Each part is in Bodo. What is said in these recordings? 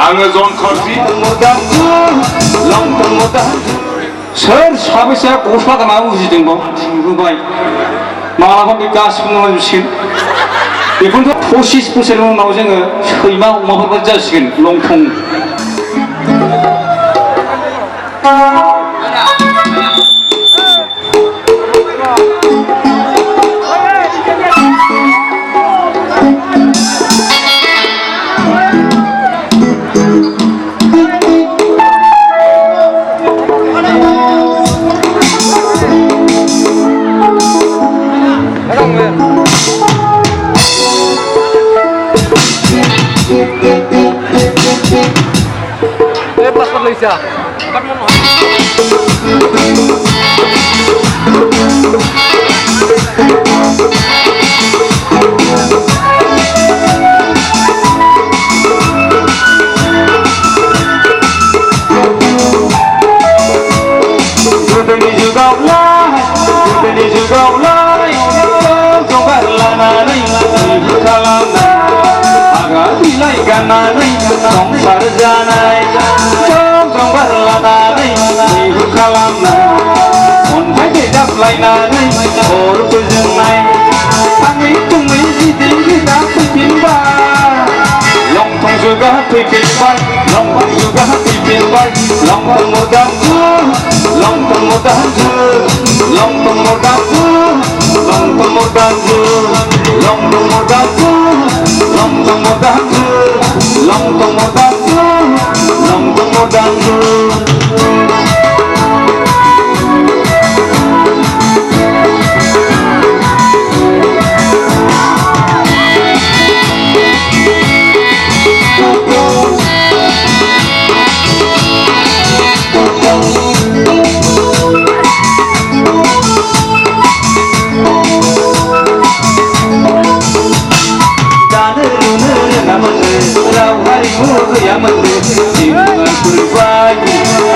आङो जन खरजि सोर साबैसेया गस्ला गाना उजिदोंबाव होबाय मालाबा बे गासिबो मोनजोबसिगोन बेखौनोथ' 25 बोसोरनि उनाव जोङो सैमा अमाफोरबादि जासिगोन लंथं Malaysia. संसार जानाय जों बारलानानै मैहुर खालामनाय अन्थाइ देजाबलायनानै अर फोजोंनाय थाङै थुङै गिदिं गिदा फैफिनबाय लंथं जुगा फैफिनबाय लंथं जुगा फैफिनबाय लंथं मदांजु लंथं मदांजु लंथं मदांजु लंथं मदांजु लंथं मदांजु लंथं मदांजु लंथं मदांजु लंथं मदांजु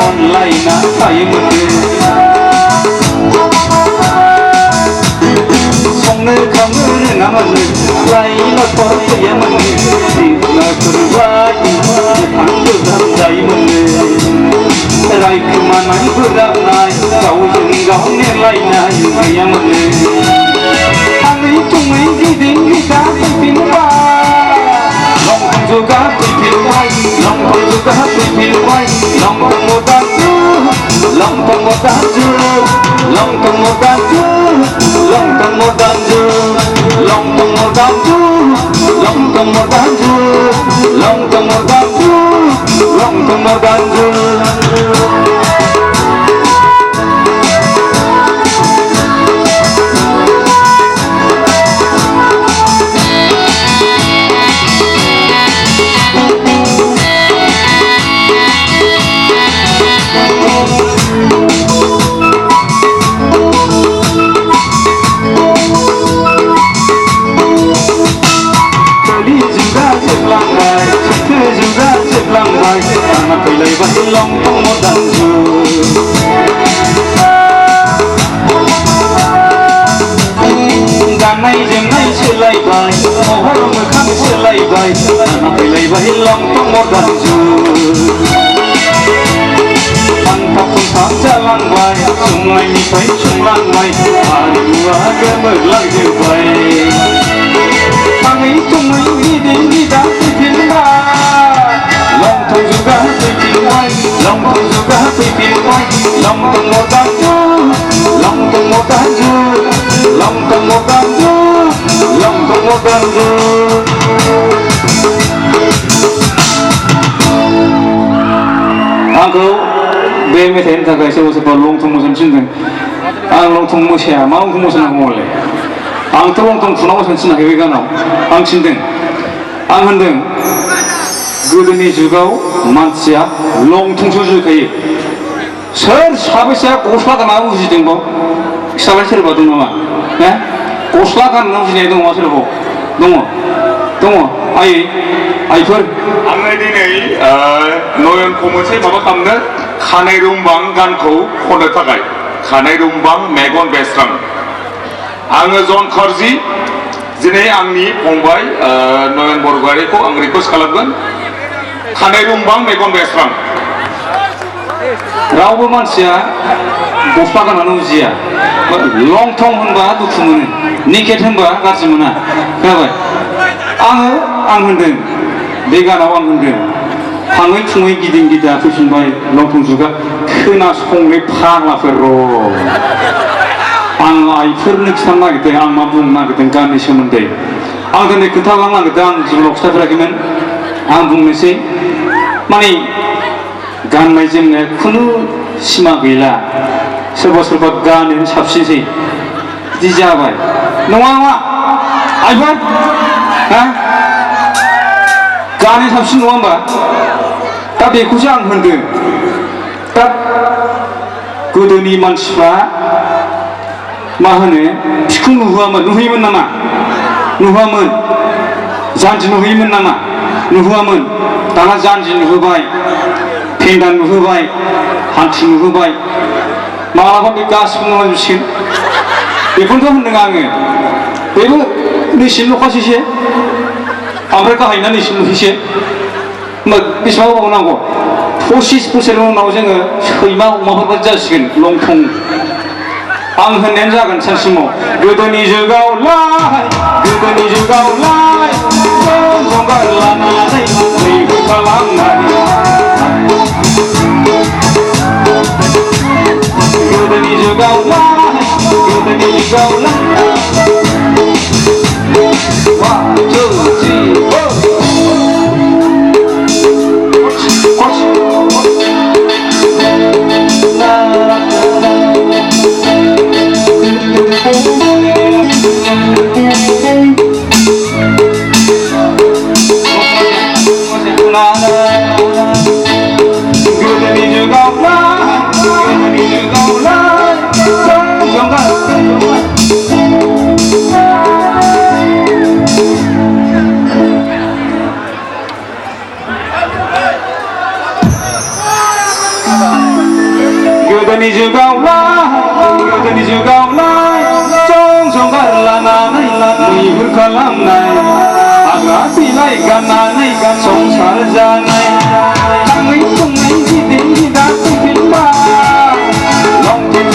अनलाइना थायोमोन संनो खावनो रोङामोन लाइ लथर गैयामोन सिख्लाफोरबायदि गोथां गोजान जायोमोन रायखोमानाय बोराबनाय गावजों गाव नेरलायनाय गैयामोन थाङै थुङै गिदिं गिदा फैफिनबाय लंथं जुगा फैफिनबाय लंथं जुगा फैफिनबाय लंथं मदांजु लंथं मदांजु लंथं मदांजु लंथं मदांजु लंथं मदांजु लंथं मदांजु लंथं मदांजु लंथं मदांजु लंथं मदांजु गाननाय जोमनाय सोलायबाय महर मोखां सोलायबाय फैलायबाय लंथं मदांजु फानफाब फुनफाब जालांबाय सुंलायनिफ्राय सुंलांबाय हारिमुआ गोमोरलांजोब्बाय थाङै थुङै गिदिं गिदा फैफिनबाय लंथं जुगा फैफिनबाय लंथं जुगा फैफिनबाय लंथं मदांजु लंथं मदांजु लंथं मदांजु लंथं मदांजु आंखौ बे मेथाइनि थाखाय सोरबा सोरबा लंथं मोसानो थिनदों आं लंथं मोसाया मा लंथं मोसानांगौलाय आंथ' लंथं खुना मोसानो थिनाखै बे गानाव आं थिनदों आं होनदों गोदोनि जुगाव मानसिया लंथंसो जुजिखायो सोर साबैसेया गस्ला गाना उजिदोंबाव खिथाबाय सोरबा दं नामा गस्ला गानना उजिनाय दङ सोरबाव दङ दङ आइफोर आङो दिनै नयनखौ मोनसे माबा खालामनो खानाय रुंबां गानखौ खननो थाखाय खानाय रुंबां मेगन बेस्रां आङो जन खरजि दिनै आंनि फंबाय नयन बरगयारिखौ आं रिक्वेस्ट खालामगोन खानाय रुमबां मेगन बेस्रां रावबो मानसिया गस्ला गाननानै उजिया लंथं होनबा दुखु मोनो निकेट होनबा गाज्रि मोना खोनाबाय आं होनदों बे गानाव आं होनदों थाङै थुङै गिदिं गिदा फैफिनबाय लंथं जुगा खोनासंनो फाग्लाफोर र' आं आइफोरनो खिथानो नागिरदों आं मा बुंनो नागिरदों गाननि सोमोन्दै आं दिनै खोन्थालांनो नागिरदों आं जिबनाव खिथाफेराखैमोन आं बुंनोसै माने गाननाय जोमनाय खुनु सिमा गैला सोरबा सोरबा गानो साबसिनसै बिदि जाबाय नङा आइफोर हा गानो साबसिन नङा होमबा दा बेखौसो आं होनदों दा गोदोनि मानसिफ्रा मा होनो बिखौ नुहैयोमोन नामा नुहैयामोन जानजि नुहैयोमोन नामा नुहैयामोन दाना जानजि नुहोबाय पेन्डान नुहोबाय हान्थु नुहोबाय मालाबा बे गासिबो नुलांजोबसिगोन बेखौनोथ' होनदों आङो बेबो नैसिम ल'खासैसो ओमफ्राय गाहायना नैसिम ल'खासैसो होमबा बेसेबां गोबाव नांगौ 25 बोसोरनि उनाव जोङो सैमा अमाफोरबादि जासिगोन लंथं आं होननायानो जागोन सानसिमाव गोदोनि जुगावलाय गोदोनि जुगावलाय जंगार लानानै मैहुर खालामनाय गोदोनि जुगावलाय गोदोनि जुगावलाय 1 2 गोदोनि जुगावलाय जंगार लानानै मैहुर खालामनाय हाग्रा बिलाइ गाननानै संसार जानाय थाङै थुङै गिदिं गिदा फैफिनबाय लंथं